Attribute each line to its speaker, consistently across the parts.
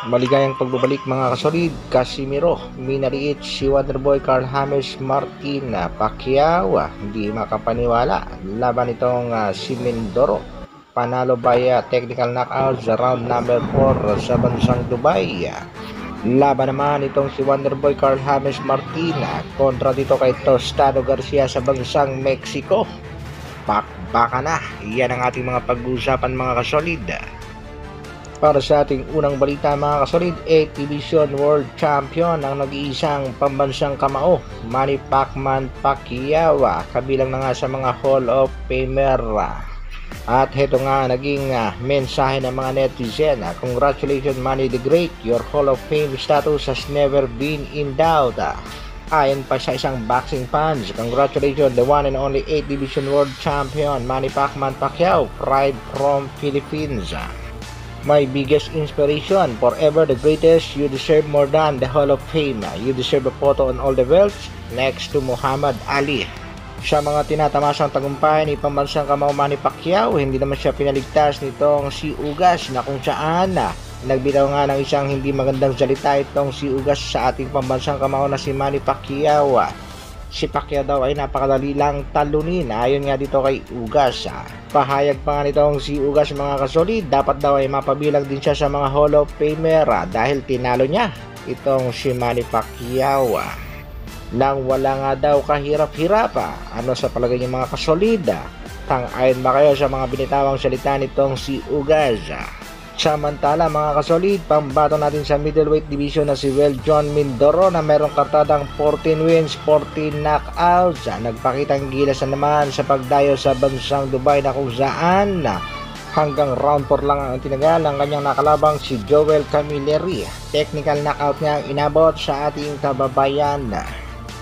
Speaker 1: Maligayang pagbabalik mga kasolid, Casimiro, minaliit si Wonderboy Carl James Martin Pacquiao, hindi makapaniwala laban itong si Mindoro. Panalo by technical knockout sa round number 4 sa bansang Dubai. Laban naman itong si Wonderboy Carl James Martin kontra dito kay Tostado Garcia sa bansang Mexico. Pakbaka na, yan ang ating mga pag-uusapan mga kasolid. Para sa ating unang balita mga kasolid, 8 Division World Champion ang nag-iisang pambansang kamao, Manny Pacquiao, kabilang na nga sa mga Hall of Famer. At heto nga naging mensahe ng mga netizen. Congratulations Manny the Great, your Hall of Fame status has never been in doubt. Ayon pa sa isang boxing fans, congratulations the one and only 8 Division World Champion Manny Pacquiao, pride from Philippines. My biggest inspiration, forever the greatest, you deserve more than the Hall of Fame. You deserve a photo on all the belts next to Muhammad Ali. Sa mga tinatamasang tagumpay ni pambansang kamao Manny Pacquiao, hindi naman siya pinaligtas nitong si Ugas na kung saan nagbitaw nga ng isang hindi magandang salita itong si Ugas sa ating pambansang kamao na si Manny Pacquiao. Si Pacquiao daw ay napakadali lang talunin ayon nga dito kay Ugas. Pahayag pa nga nitong si Ugas mga kasolid, dapat daw ay mapabilang din siya sa mga Hall of Famer dahil tinalo niya itong si Manny Pacquiao nang wala nga daw kahirap-hirap. Ano sa palagay niyo mga kasolid? Tang-ayon ba kayo sa mga binitawang salita nitong si Ugas? Samantala mga kasolid, pambato natin sa middleweight division na si John Mindoro na merong kartadang 14 wins, 14 knockouts. Nagpakitang gilas na naman sa pagdayo sa bansang Dubai na kung saan hanggang round 4 lang ang tinagal ang kanyang nakalabang si Joel Camilleri. Technical knockout niya ang inabot sa ating kababayan.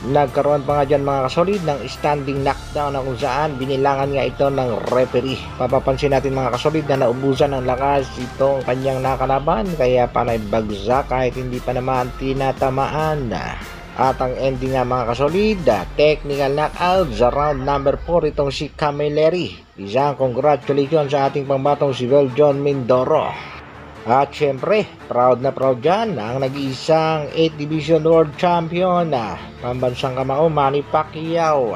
Speaker 1: Nagkaroon pa nga dyan mga kasolid ng standing knockdown na kung saan binilangan nga ito ng referee. Papapansin natin mga kasolid na naubusan ng lakas itong kanyang nakalaban kaya panay bagsak kahit hindi pa naman tinatamaan. At ang ending nga mga kasolid, technical knockout sa round number 4 itong si Camilleri. Isang congratulations sa ating pambatong si John Mindoro. At syempre, proud na proud dyan ang nag-iisang 8 Division World Champion pambansang kamao Manny Pacquiao.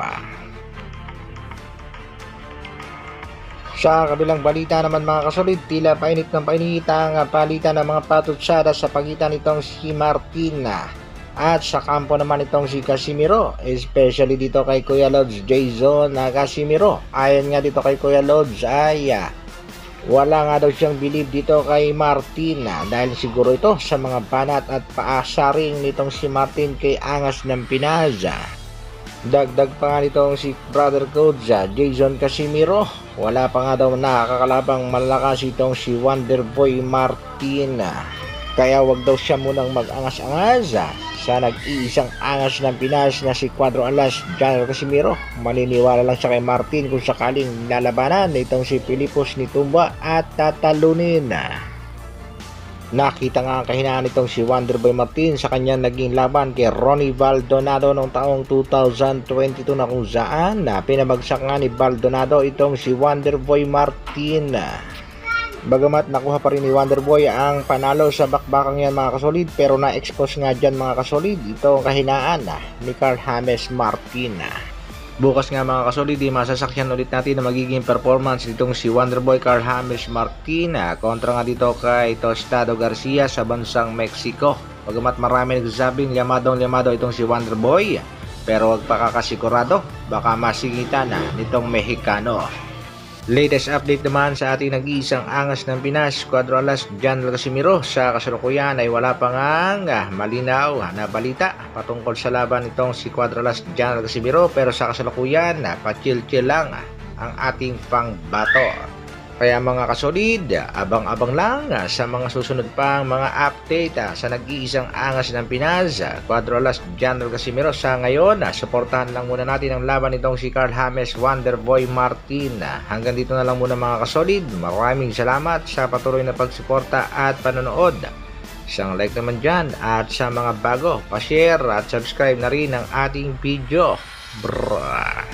Speaker 1: Sa kabilang balita naman mga kasolid, tila painit ng painit ang palitan ng mga patutsada sa pagitan nitong si Martin at sa kampo naman itong si Casimiro, especially dito kay Kuya Lods Jason Casimiro. Ayon nga dito kay Kuya Lods ay wala nga daw siyang believe dito kay Martin dahil siguro ito sa mga banat at paasaring nitong si Martin kay angas ng Pinas. Dagdag pa nga nitong si brother coach Jason Casimiro, wala pa nga daw nakakakalabang malakas itong si Wonderboy Martin. Kaya wag daw siya munang mag-angas-angas sa nag-iisang angas ng Pinas na si Cuadro Alas General Casimiro. Maniniwala lang siya kay Martin kung sakaling lalabanan itong si Pilipos Nitumba at tatalunin. Nakita nga ang kahinaan itong si Wonderboy Martin sa kanyang naging laban kay Ronnie Baldonado noong taong 2022 na kung saan pinabagsak nga ni Baldonado itong si Wonderboy Martin. Bagamat nakuha pa rin ni Wonderboy ang panalo sa bakbakang yan mga kasolid, pero na-expose nga dyan mga kasolid itong kahinaan ni Carl James Martin. Bukas nga mga kasolid, masasakyan ulit natin na magiging performance itong si Wonderboy Carl James Martin kontra nga dito kay Tostado Garcia sa bansang Mexico. Bagamat marami nagsasabing lyamadong itong si Wonderboy, pero wag pa kakasigurado, baka masingitan nitong Mexicano. Latest update naman sa ating nag-iisang angas ng Pinas, Cuadro Alas General Casimiro. Sa kasalukuyan ay wala pa nga malinaw na balita patungkol sa laban nitong si Cuadro Alas General Casimiro, pero sa kasalukuyan pa-chill-chill lang ang ating pangbato. Kaya mga kasolid, abang-abang lang sa mga susunod pang mga update sa nag-iisang angas ng Pinas, Cuadro Alas General Casimiro. Sa ngayon, suportahan lang muna natin ang laban nitong si Carl James Wonderboy Martin. Hanggang dito na lang muna mga kasolid. Maraming salamat sa patuloy na pagsuporta at panonood. Isang like naman dyan at sa mga bago, pa-share at subscribe na rin ang ating video. Brrrr.